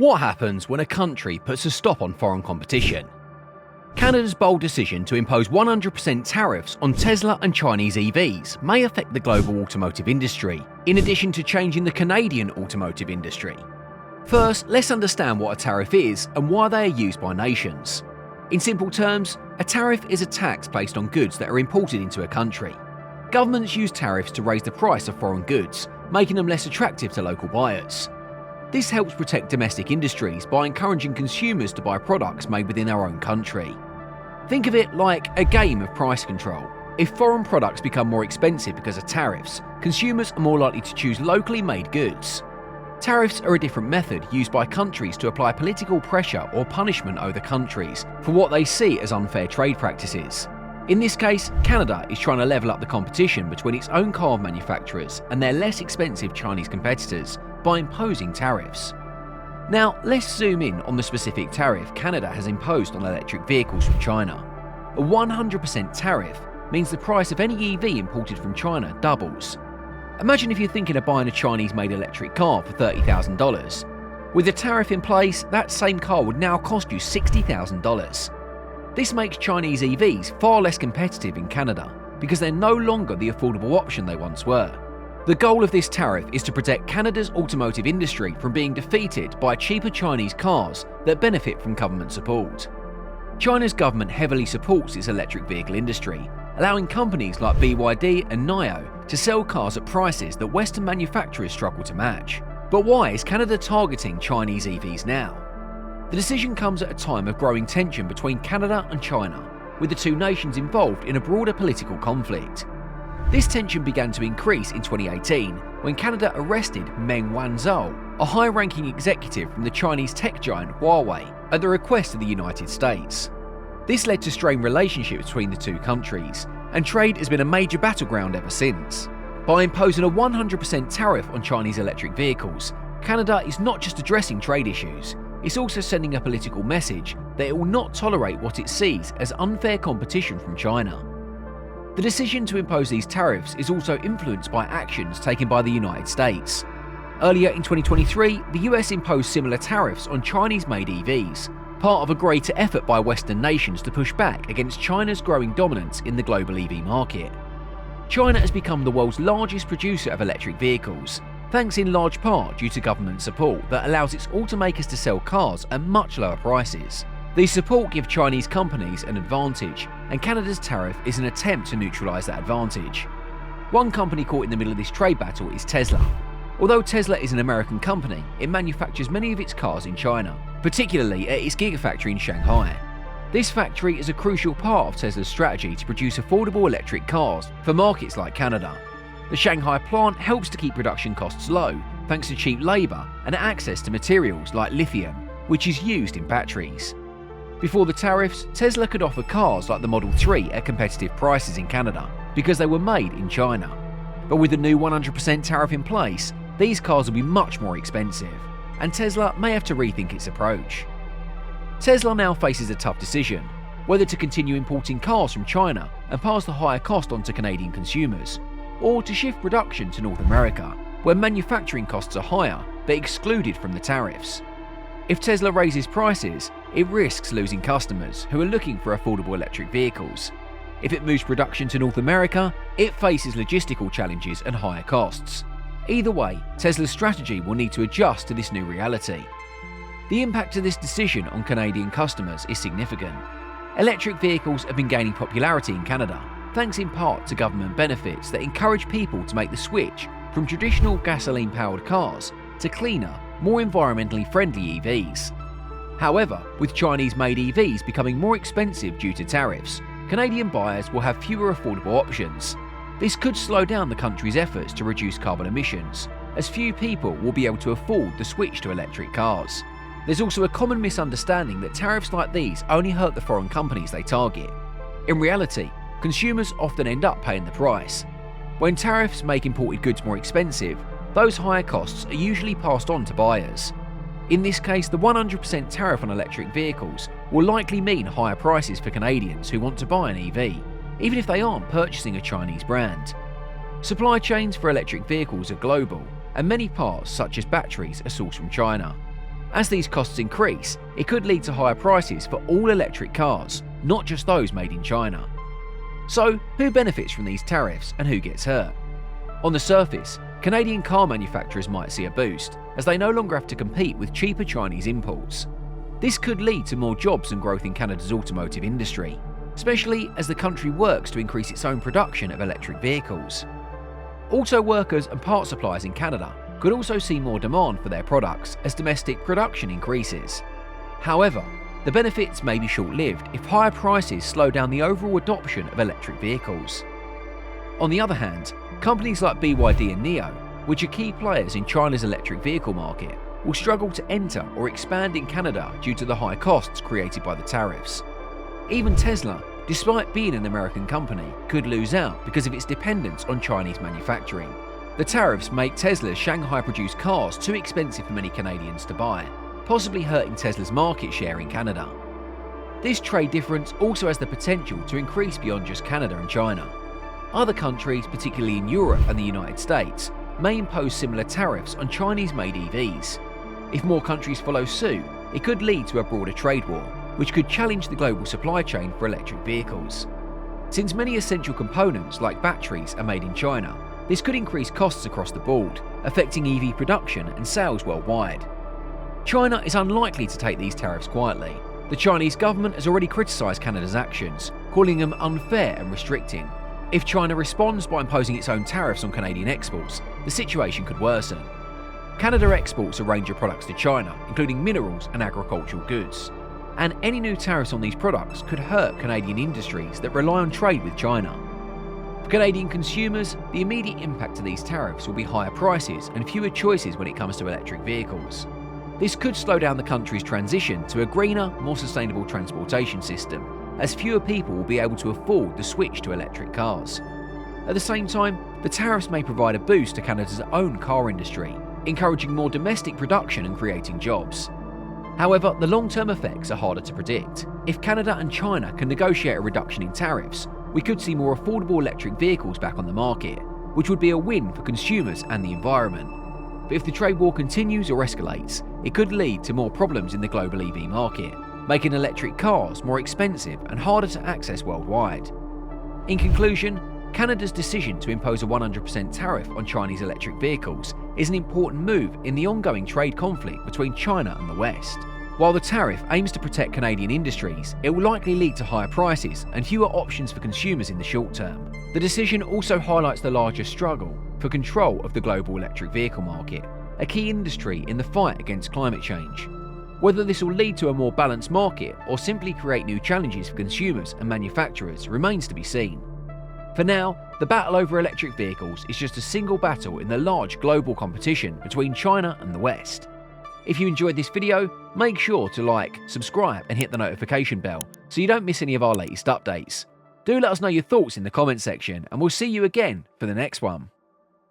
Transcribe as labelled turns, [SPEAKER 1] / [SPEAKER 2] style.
[SPEAKER 1] What happens when a country puts a stop on foreign competition? Canada's bold decision to impose 100% tariffs on Tesla and Chinese EVs may affect the global automotive industry, in addition to changing the Canadian automotive industry. First, let's understand what a tariff is and why they are used by nations. In simple terms, a tariff is a tax placed on goods that are imported into a country. Governments use tariffs to raise the price of foreign goods, making them less attractive to local buyers. This helps protect domestic industries by encouraging consumers to buy products made within our own country. Think of it like a game of price control. If foreign products become more expensive because of tariffs, consumers are more likely to choose locally made goods. Tariffs are a different method used by countries to apply political pressure or punishment on other countries for what they see as unfair trade practices. In this case, Canada is trying to level up the competition between its own car manufacturers and their less expensive Chinese competitors by imposing tariffs. Now, let's zoom in on the specific tariff Canada has imposed on electric vehicles from China. A 100% tariff means the price of any EV imported from China doubles. Imagine if you're thinking of buying a Chinese-made electric car for $30,000. With a tariff in place, that same car would now cost you $60,000. This makes Chinese EVs far less competitive in Canada because they're no longer the affordable option they once were. The goal of this tariff is to protect Canada's automotive industry from being defeated by cheaper Chinese cars that benefit from government support. China's government heavily supports its electric vehicle industry, allowing companies like BYD and NIO to sell cars at prices that Western manufacturers struggle to match. But why is Canada targeting Chinese EVs now? The decision comes at a time of growing tension between Canada and China, with the two nations involved in a broader political conflict. This tension began to increase in 2018 when Canada arrested Meng Wanzhou, a high-ranking executive from the Chinese tech giant Huawei, at the request of the United States. This led to strained relationships between the two countries, and trade has been a major battleground ever since. By imposing a 100% tariff on Chinese electric vehicles, Canada is not just addressing trade issues, it's also sending a political message that it will not tolerate what it sees as unfair competition from China. The decision to impose these tariffs is also influenced by actions taken by the United States. Earlier in 2023, the US imposed similar tariffs on Chinese-made EVs, part of a greater effort by Western nations to push back against China's growing dominance in the global EV market. China has become the world's largest producer of electric vehicles, thanks in large part due to government support that allows its automakers to sell cars at much lower prices. These support give Chinese companies an advantage, and Canada's tariff is an attempt to neutralise that advantage. One company caught in the middle of this trade battle is Tesla. Although Tesla is an American company, it manufactures many of its cars in China, particularly at its gigafactory in Shanghai. This factory is a crucial part of Tesla's strategy to produce affordable electric cars for markets like Canada. The Shanghai plant helps to keep production costs low thanks to cheap labour and access to materials like lithium, which is used in batteries. Before the tariffs, Tesla could offer cars like the Model 3 at competitive prices in Canada because they were made in China. But with the new 100% tariff in place, these cars will be much more expensive, and Tesla may have to rethink its approach. Tesla now faces a tough decision, whether to continue importing cars from China and pass the higher cost on to Canadian consumers, or to shift production to North America, where manufacturing costs are higher but excluded from the tariffs. If Tesla raises prices, it risks losing customers who are looking for affordable electric vehicles. If it moves production to North America, it faces logistical challenges and higher costs. Either way, Tesla's strategy will need to adjust to this new reality. The impact of this decision on Canadian customers is significant. Electric vehicles have been gaining popularity in Canada, thanks in part to government benefits that encourage people to make the switch from traditional gasoline-powered cars to cleaner, more environmentally friendly EVs. However, with Chinese-made EVs becoming more expensive due to tariffs, Canadian buyers will have fewer affordable options. This could slow down the country's efforts to reduce carbon emissions, as few people will be able to afford the switch to electric cars. There's also a common misunderstanding that tariffs like these only hurt the foreign companies they target. In reality, consumers often end up paying the price. When tariffs make imported goods more expensive, those higher costs are usually passed on to buyers. In this case, the 100% tariff on electric vehicles will likely mean higher prices for Canadians who want to buy an EV, even if they aren't purchasing a Chinese brand. Supply chains for electric vehicles are global, and many parts, such as batteries, are sourced from China. As these costs increase, it could lead to higher prices for all electric cars, not just those made in China. So, who benefits from these tariffs and who gets hurt? On the surface, Canadian car manufacturers might see a boost, as they no longer have to compete with cheaper Chinese imports. This could lead to more jobs and growth in Canada's automotive industry, especially as the country works to increase its own production of electric vehicles. Auto workers and part suppliers in Canada could also see more demand for their products as domestic production increases. However, the benefits may be short-lived if higher prices slow down the overall adoption of electric vehicles. On the other hand, companies like BYD and NIO, which are key players in China's electric vehicle market, will struggle to enter or expand in Canada due to the high costs created by the tariffs. Even Tesla, despite being an American company, could lose out because of its dependence on Chinese manufacturing. The tariffs make Tesla's Shanghai-produced cars too expensive for many Canadians to buy, possibly hurting Tesla's market share in Canada. This trade difference also has the potential to increase beyond just Canada and China. Other countries, particularly in Europe and the United States, may impose similar tariffs on Chinese-made EVs. If more countries follow suit, it could lead to a broader trade war, which could challenge the global supply chain for electric vehicles. Since many essential components like batteries are made in China, this could increase costs across the board, affecting EV production and sales worldwide. China is unlikely to take these tariffs quietly. The Chinese government has already criticised Canada's actions, calling them unfair and restricting. If China responds by imposing its own tariffs on Canadian exports, the situation could worsen. Canada exports a range of products to China, including minerals and agricultural goods. And any new tariffs on these products could hurt Canadian industries that rely on trade with China. For Canadian consumers, the immediate impact of these tariffs will be higher prices and fewer choices when it comes to electric vehicles. This could slow down the country's transition to a greener, more sustainable transportation system, as fewer people will be able to afford the switch to electric cars. At the same time, the tariffs may provide a boost to Canada's own car industry, encouraging more domestic production and creating jobs. However, the long-term effects are harder to predict. If Canada and China can negotiate a reduction in tariffs, we could see more affordable electric vehicles back on the market, which would be a win for consumers and the environment. But if the trade war continues or escalates, it could lead to more problems in the global EV market, making electric cars more expensive and harder to access worldwide. In conclusion, Canada's decision to impose a 100% tariff on Chinese electric vehicles is an important move in the ongoing trade conflict between China and the West. While the tariff aims to protect Canadian industries, it will likely lead to higher prices and fewer options for consumers in the short term. The decision also highlights the larger struggle for control of the global electric vehicle market, a key industry in the fight against climate change. Whether this will lead to a more balanced market or simply create new challenges for consumers and manufacturers remains to be seen. For now, the battle over electric vehicles is just a single battle in the large global competition between China and the West. If you enjoyed this video, make sure to like, subscribe and hit the notification bell so you don't miss any of our latest updates. Do let us know your thoughts in the comment section and we'll see you again for the next one.